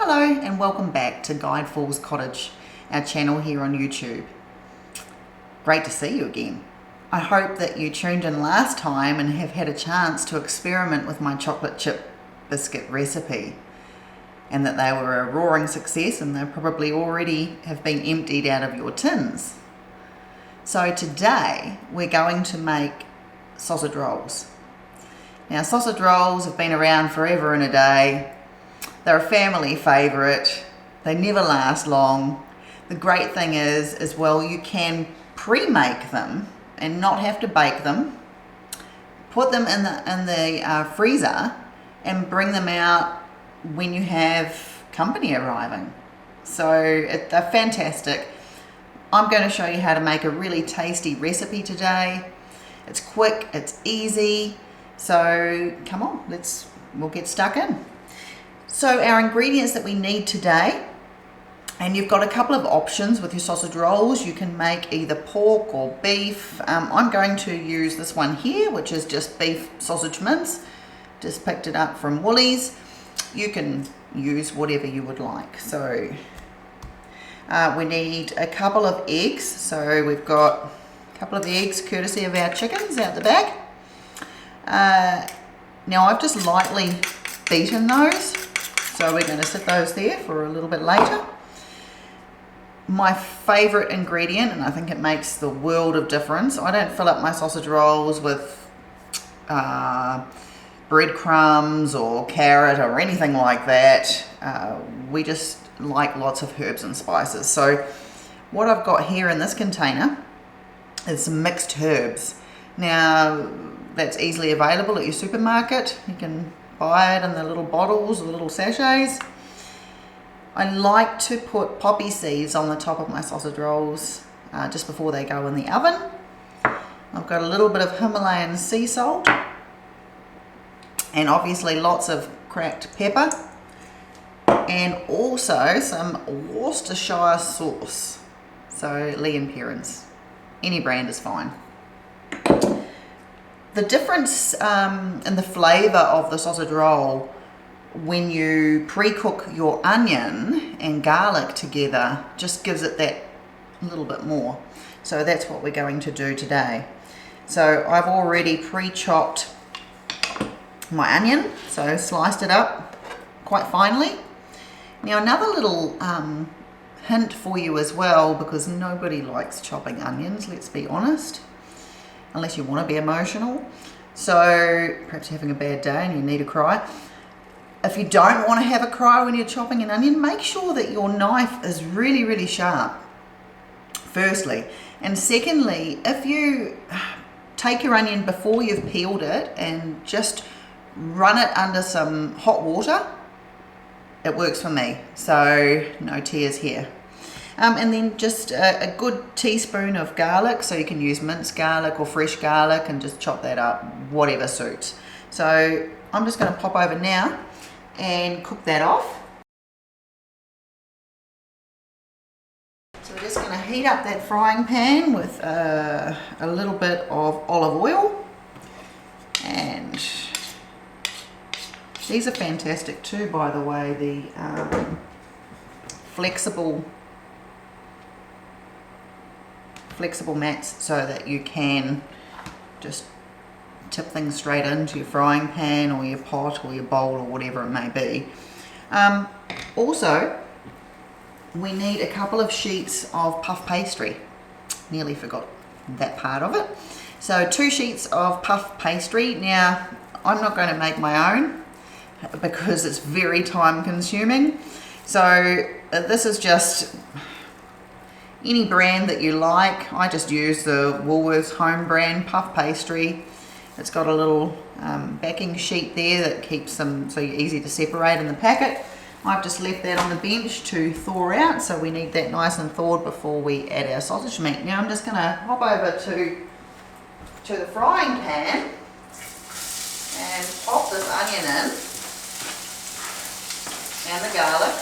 Hello and welcome back to Guide Falls Cottage, our channel here on YouTube. Great to see you again. I hope that you tuned in last time and have had a chance to experiment with my chocolate chip biscuit recipe, and that they were a roaring success and they probably already have been emptied out of your tins. So today we're going to make sausage rolls. Now sausage rolls have been around forever and a day. They're a family favourite. They never last long. The great thing is well, you can pre-make them and not have to bake them. Put them in the freezer and bring them out when you have company arriving. So they're fantastic. I'm going to show you how to make a really tasty recipe today. It's quick, it's easy. So come on, we'll get stuck in. So our ingredients that we need today, and you've got a couple of options with your sausage rolls. You can make either pork or beef. I'm going to use this one here, which is just beef sausage mince. Just picked it up from Woolies. You can use whatever you would like. So we need a couple of eggs. So we've got a couple of eggs courtesy of our chickens out the back. Now I've just lightly beaten those. So we're going to sit those there for a little bit later. My favourite ingredient, and I think it makes the world of difference, I don't fill up my sausage rolls with breadcrumbs or carrot or anything like that. We just like lots of herbs and spices. So what I've got here in this container is some mixed herbs. Now that's easily available at your supermarket. You can buy it in the little bottles or the little sachets. I like to put poppy seeds on the top of my sausage rolls just before they go in the oven. I've got a little bit of Himalayan sea salt and obviously lots of cracked pepper, and also some Worcestershire sauce, so Lee and Perrins, any brand is fine. The difference in the flavour of the sausage roll when you pre-cook your onion and garlic together just gives it that little bit more. So that's what we're going to do today. So I've already pre-chopped my onion, so sliced it up quite finely. Now another little hint for you as well, because nobody likes chopping onions, let's be honest, unless you want to be emotional. So perhaps you're having a bad day and you need a cry. If you don't want to have a cry when you're chopping an onion, make sure that your knife is really, really sharp, firstly. And secondly, if you take your onion before you've peeled it and just run it under some hot water, it works for me. So no tears here. And then just a good teaspoon of garlic, so you can use minced garlic or fresh garlic and just chop that up, whatever suits. So I'm just going to pop over now and cook that off. So we're just going to heat up that frying pan with a little bit of olive oil, and these are fantastic too, by the way, the flexible mats, so that you can just tip things straight into your frying pan or your pot or your bowl or whatever it may be. Also, we need a couple of sheets of puff pastry. Nearly forgot that part of it. So 2 sheets of puff pastry. Now, I'm not going to make my own because it's very time consuming. So this is just any brand that you like. I just use the Woolworths home brand puff pastry. It's got a little backing sheet there that keeps them so you're easy to separate in the packet. I've just left that on the bench to thaw out, so we need that nice and thawed before we add our sausage meat. Now I'm just going to hop over to the frying pan and pop this onion in and the garlic.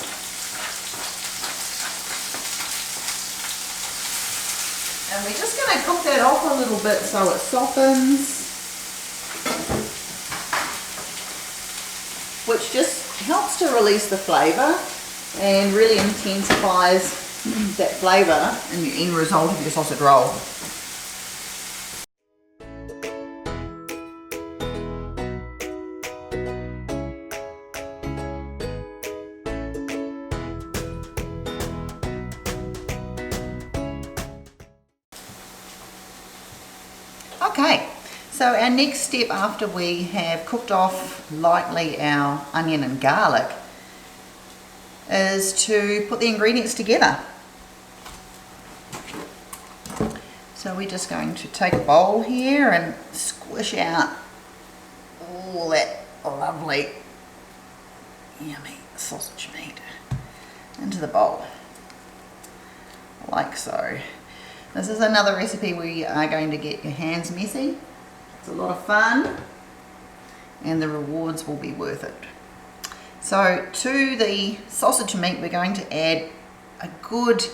And we're just going to cook that off a little bit so it softens, which just helps to release the flavour. and really intensifies that flavour in your end result of your sausage roll. Okay, so our next step after we have cooked off lightly our onion and garlic is to put the ingredients together. So we're just going to take a bowl here and squish out all that lovely, yummy sausage meat into the bowl, like so. This is another recipe where you are going to get your hands messy. It's a lot of fun and the rewards will be worth it. So to the sausage meat we're going to add a good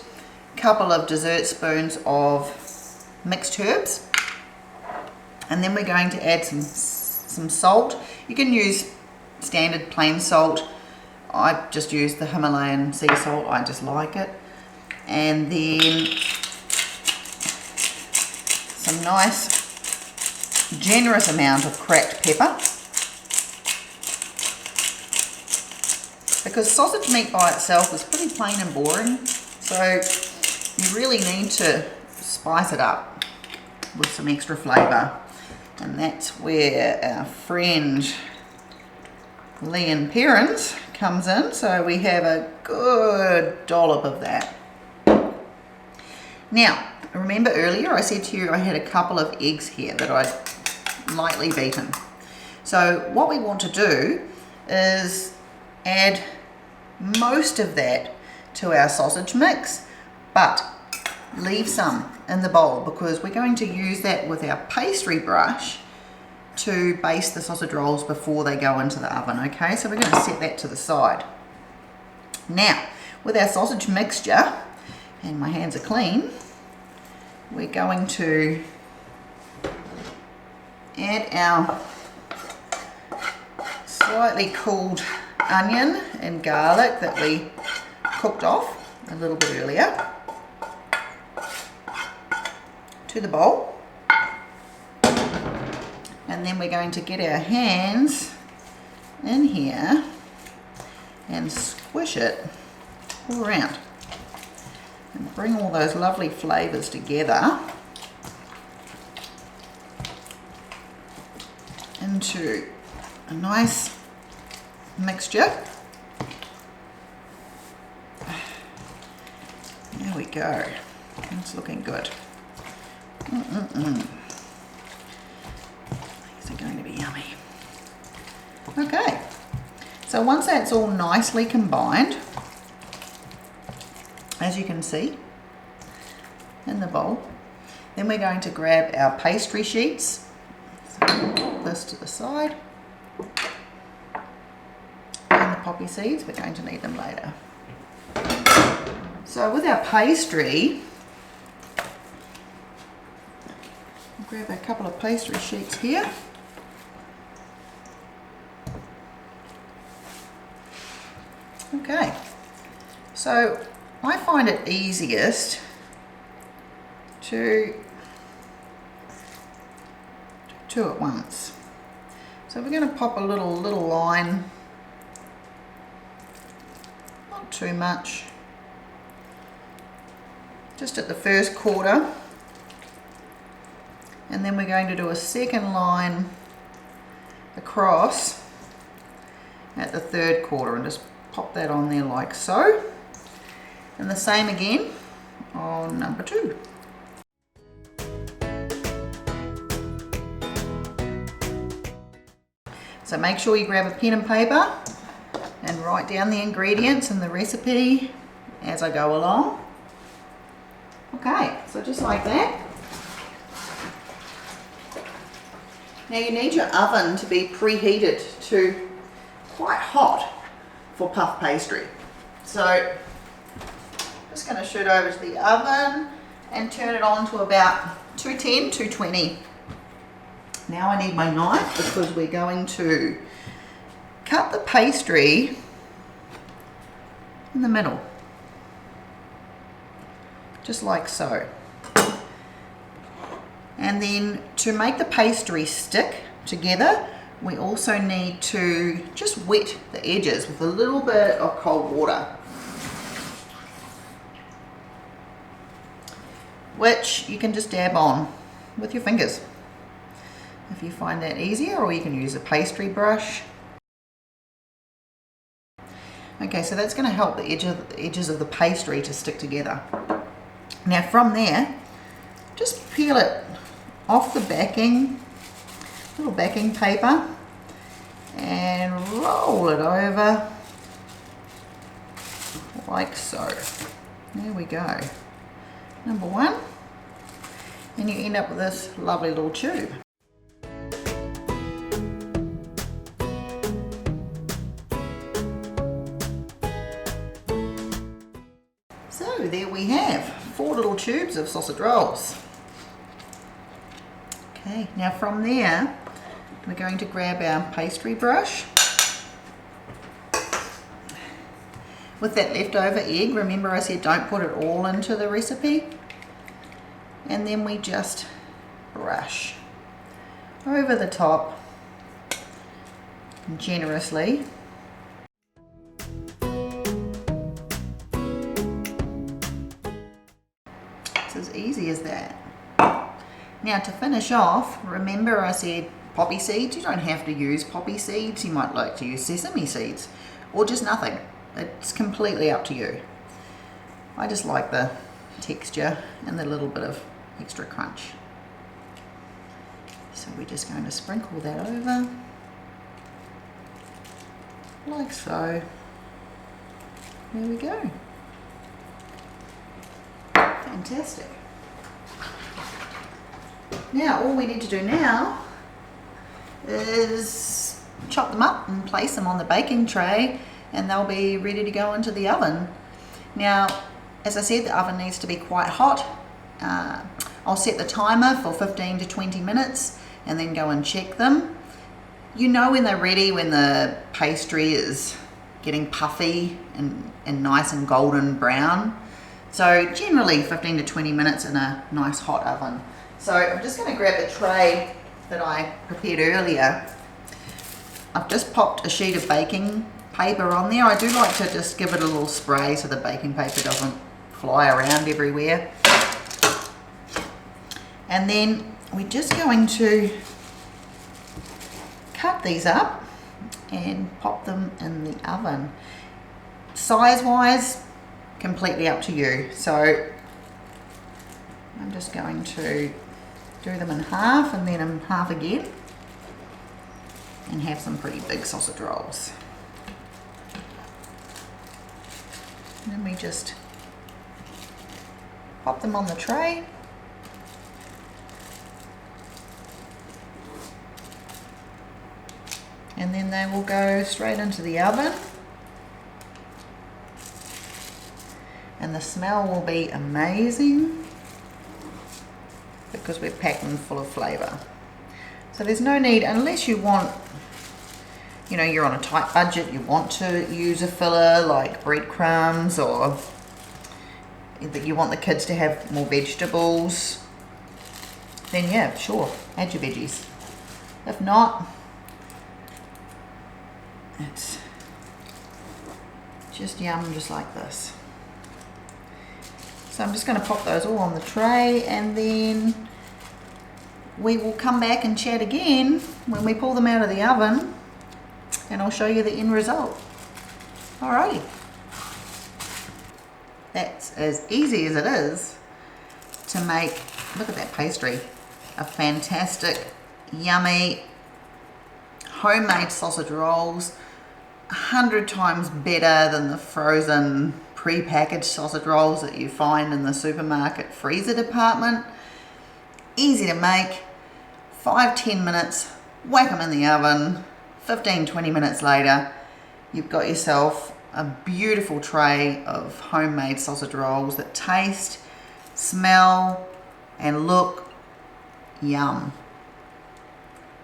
couple of dessert spoons of mixed herbs, and then we're going to add some salt. You can use standard plain salt. I just use the Himalayan sea salt, I just like it. And then some nice generous amount of cracked pepper, because sausage meat by itself is pretty plain and boring, so you really need to spice it up with some extra flavour, and that's where our friend Leon Perrins comes in. So we have a good dollop of that. Now remember earlier I said to you I had a couple of eggs here that I'd lightly beaten. So what we want to do is add most of that to our sausage mix, but leave some in the bowl because we're going to use that with our pastry brush to baste the sausage rolls before they go into the oven. Okay, so we're going to set that to the side. Now with our sausage mixture, and my hands are clean, we're going to add our slightly cooled onion and garlic that we cooked off a little bit earlier to the bowl, and then we're going to get our hands in here and squish it all around and bring all those lovely flavours together into a nice mixture. There we go. It's looking good. These are going to be yummy. Okay, so once that's all nicely combined, as you can see in the bowl, then we're going to grab our pastry sheets. So put this to the side, and the poppy seeds, we're going to need them later. So with our pastry, I'll grab a couple of pastry sheets here. Okay, so I find it easiest to do two at once. So we're going to pop a little line, not too much, just at the first quarter, and then we're going to do a second line across at the third quarter and just pop that on there like so. And the same again on number 2. So make sure you grab a pen and paper and write down the ingredients and the recipe as I go along. Okay, so just like that. Now you need your oven to be preheated to quite hot for puff pastry. So just going to shoot over to the oven and turn it on to about 210, 220. Now I need my knife because we're going to cut the pastry in the middle, just like so. And then to make the pastry stick together, we also need to just wet the edges with a little bit of cold water, which you can just dab on with your fingers if you find that easier, or you can use a pastry brush. Okay, so that's going to help the edges of the pastry to stick together. Now from there, just peel it off the backing, little backing paper, and roll it over like so. There we go. Number one. And you end up with this lovely little tube. So there we have 4 little tubes of sausage rolls. Okay, now from there, we're going to grab our pastry brush. With that leftover egg, remember I said don't put it all into the recipe. And then we just brush over the top generously. It's as easy as that. Now to finish off, remember I said poppy seeds. You don't have to use poppy seeds. You might like to use sesame seeds or just nothing. It's completely up to you. I just like the texture and the little bit of extra crunch. So we're just going to sprinkle that over like so. There we go. Fantastic. Now all we need to do now is chop them up and place them on the baking tray, and they'll be ready to go into the oven. Now, as I said, the oven needs to be quite hot. I'll set the timer for 15 to 20 minutes and then go and check them. You know when they're ready, when the pastry is getting puffy and nice and golden brown. So generally 15 to 20 minutes in a nice hot oven. So I'm just going to grab the tray that I prepared earlier. I've just popped a sheet of baking paper on there. I do like to just give it a little spray so the baking paper doesn't fly around everywhere. And then we're just going to cut these up and pop them in the oven. Size wise, completely up to you. So I'm just going to do them in half and then in half again and have some pretty big sausage rolls. And then we just pop them on the tray. And then they will go straight into the oven. And the smell will be amazing because we're packed them full of flavour. So there's no need, unless you want, you know, you're on a tight budget, you want to use a filler like breadcrumbs, or that you want the kids to have more vegetables, then yeah, sure, add your veggies. If not, it's just yum, just like this. So I'm just going to pop those all on the tray, and then we will come back and chat again when we pull them out of the oven, and I'll show you the end result. Alrighty. That's as easy as it is to make, look at that pastry, a fantastic, yummy, homemade sausage rolls, 100 times better than the frozen pre-packaged sausage rolls that you find in the supermarket freezer department. Easy to make, 5-10 minutes, whack them in the oven, 15-20 minutes later, you've got yourself a beautiful tray of homemade sausage rolls that taste, smell, and look yum.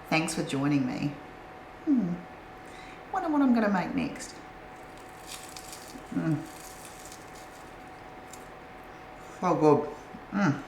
Thanks for joining me. Wonder what I'm going to make next. So good.